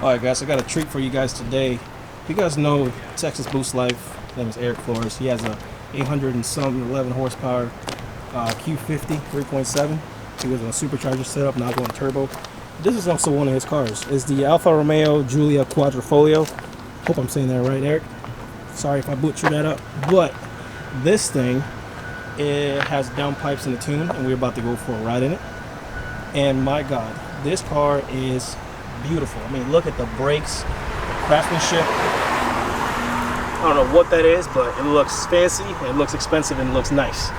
Alright guys, I got a treat for you guys today. You guys know TxBoostLife. His name is Eric Flores. He has a 800 and some 11 horsepower Q50 3.7. He was on a supercharger setup, now going turbo. This is also one of his cars. It's the Alfa Romeo Giulia Quadrifoglio. Hope I'm saying that right, Eric. Sorry if I butchered that up. But this thing, it has downpipes in the tune, and we're about to go for a ride in it. And my God, this car is beautiful. I mean, look at the brakes, the craftsmanship. I don't know what that is, but it looks fancy, it looks expensive, and it looks nice.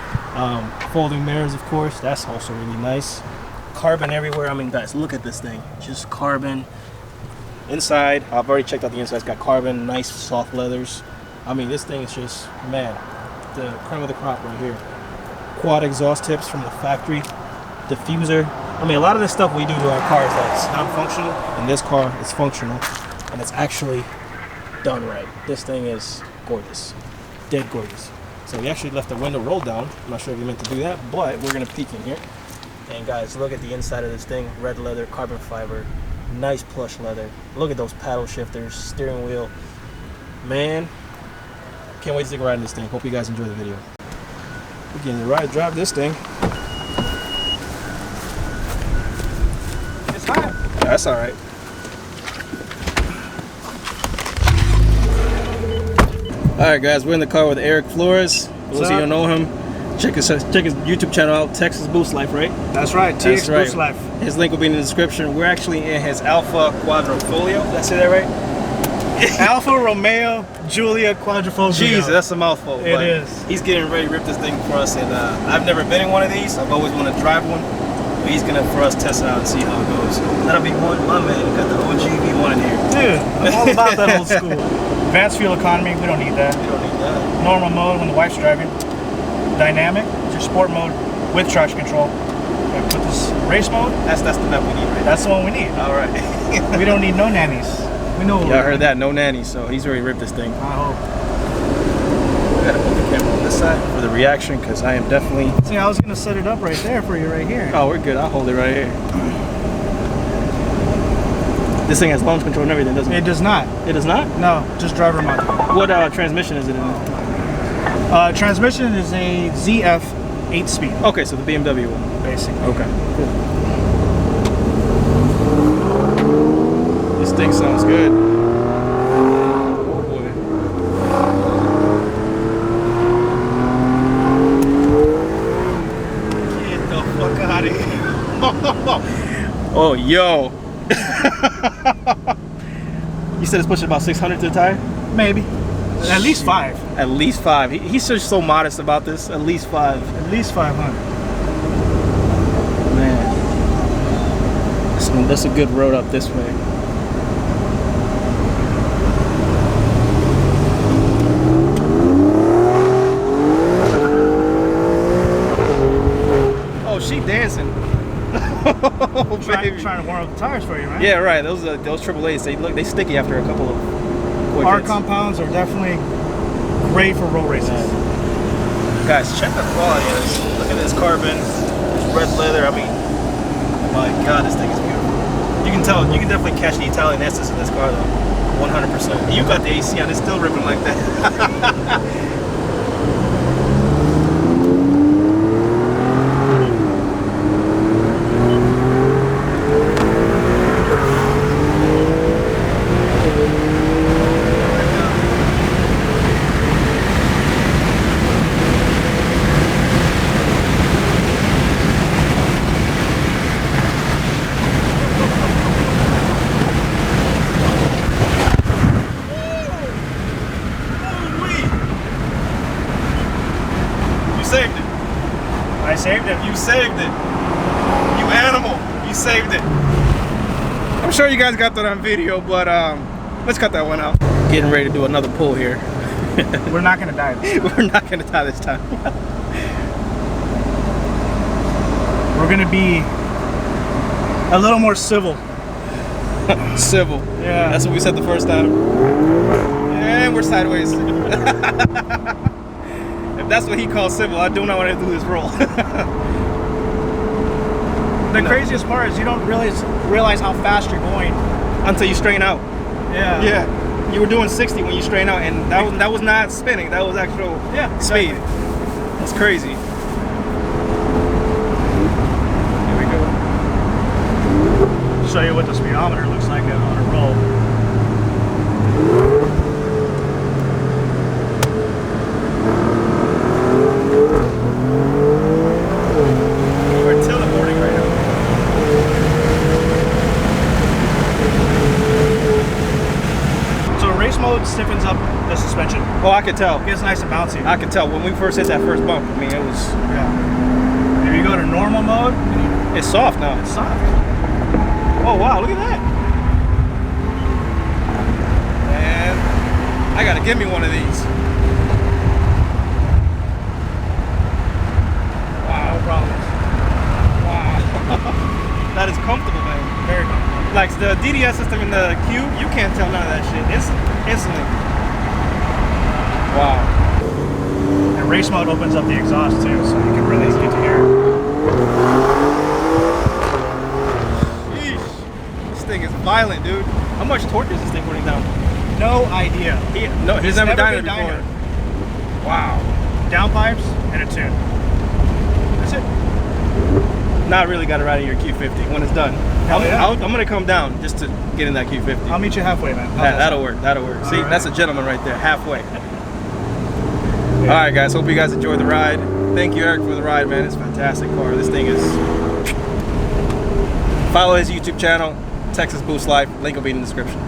Folding mirrors, of course, that's also really nice. Carbon everywhere. I mean, guys, look at this thing. Just carbon. Inside, I've already checked out the inside. It's got carbon, nice soft leathers. I mean, this thing is just, man, the cream of the crop right here. Quad exhaust tips from the factory. Diffuser. I mean, a lot of the stuff we do to our cars that's not functional, and this car is functional, and it's actually done right. This thing is gorgeous, dead gorgeous. So we actually left the window rolled down. I'm not sure if you meant to do that, but we're gonna peek in here. And guys, look at the inside of this thing. Red leather, carbon fiber, nice plush leather. Look at those paddle shifters, steering wheel. Man, can't wait to take a ride in this thing. Hope you guys enjoy the video. We're getting to drive this thing. It's hot. That's all right. All right, guys, we're in the car with Eric Flores. For those of you who don't know him, check his YouTube channel out, TxBoostLife, right? That's right, TxBoostLife. Right. His link will be in the description. We're actually in his Alfa Quadrifoglio. Did I say that right? Alfa Romeo Giulia Quadrifoglio. Jesus, that's a mouthful. It is. He's getting ready to rip this thing for us, and I've never been in one of these. I've always wanted to drive one. But he's gonna for us test it out and see how it goes. That'll be one. My man got the OG V1 in here. Dude, I'm all about that old school. Advanced fuel economy, we don't need that. You don't need that. Normal mode when the wife's driving. Dynamic, it's your sport mode with traction control. And put this race mode. That's the map we need, right? That's the one we need. All right. We don't need no nannies. We know. Yeah, I heard that. No nanny, so he's already ripped this thing. I hope. I gotta put the camera on this side for the reaction, because I am definitely. See, I was gonna set it up right there for you, right here. Oh, we're good. I'll hold it right here. This thing has launch control and everything, doesn't it? It does not. It does not? No, just driver mode. What transmission is it in? Transmission is a ZF 8-speed. Okay, so the BMW one. Basically. Okay, cool. This thing sounds good. Oh boy. Get the fuck out of here. Oh, yo. You said it's pushing about 600 to the tire? Maybe. At least 5. At least 5. He's just so modest about this. At least 5. At least 500. Man. That's a good road up this way. Oh, she dancing. Oh, Trying to warm up the tires for you, man. Yeah, right. Those AAAs, they sticky after a couple of quick Our hits. compounds are definitely great for road races. Guys, check the quality of this. Look at this carbon, this red leather. I mean, my God, this thing is beautiful. You can tell, you can definitely catch the Italian essence in this car, though. 100%. You got the AC on, it's still ripping like that. Saved it. I saved it. You saved it. You animal. You saved it. I'm sure you guys got that on video, but let's cut that one out. Getting ready to do another pull here. We're not gonna die this time. We're not gonna die this time. We're gonna be a little more civil. Civil. Yeah. That's what we said the first time. And we're sideways. If that's what he calls civil, I do not want to do this roll. The craziest part is you don't realize how fast you're going until you strain out. Yeah. Yeah. You were doing 60 when you strain out, and that was not spinning. That was actual speed. It's crazy. Here we go. Show you what the speedometer looks like on a roll. We're teleporting right now. So race mode stiffens up the suspension. Oh, I could tell. It gets nice and bouncy. I could tell when we first hit that first bump. I mean, it was. Yeah. If you go to normal mode, It's soft now. it's soft. Oh wow, look at that. Man, I gotta give me one of these. Wow. No problem. Wow. That is comfortable, man. Very comfortable. Like the DDS system in the Q, you can't tell none of that shit. Instantly. Wow. And race mode opens up the exhaust too, so you can really get to hear it. Sheesh. This thing is violent, dude. How much torque is this thing putting down? No idea. He's never done it been before. dynoed. Wow. Downpipes and a tune. That's it. Not really got to ride in your Q50 when it's done. I'm gonna come down just to get in that Q50. I'll meet you halfway, man. That'll work. That'll work. See, right. that's a gentleman right there, halfway. All right, guys. Hope you guys enjoyed the ride. Thank you, Eric, for the ride, man. It's a fantastic car. This thing is. Follow his YouTube channel, TxBoostLife. Link will be in the description.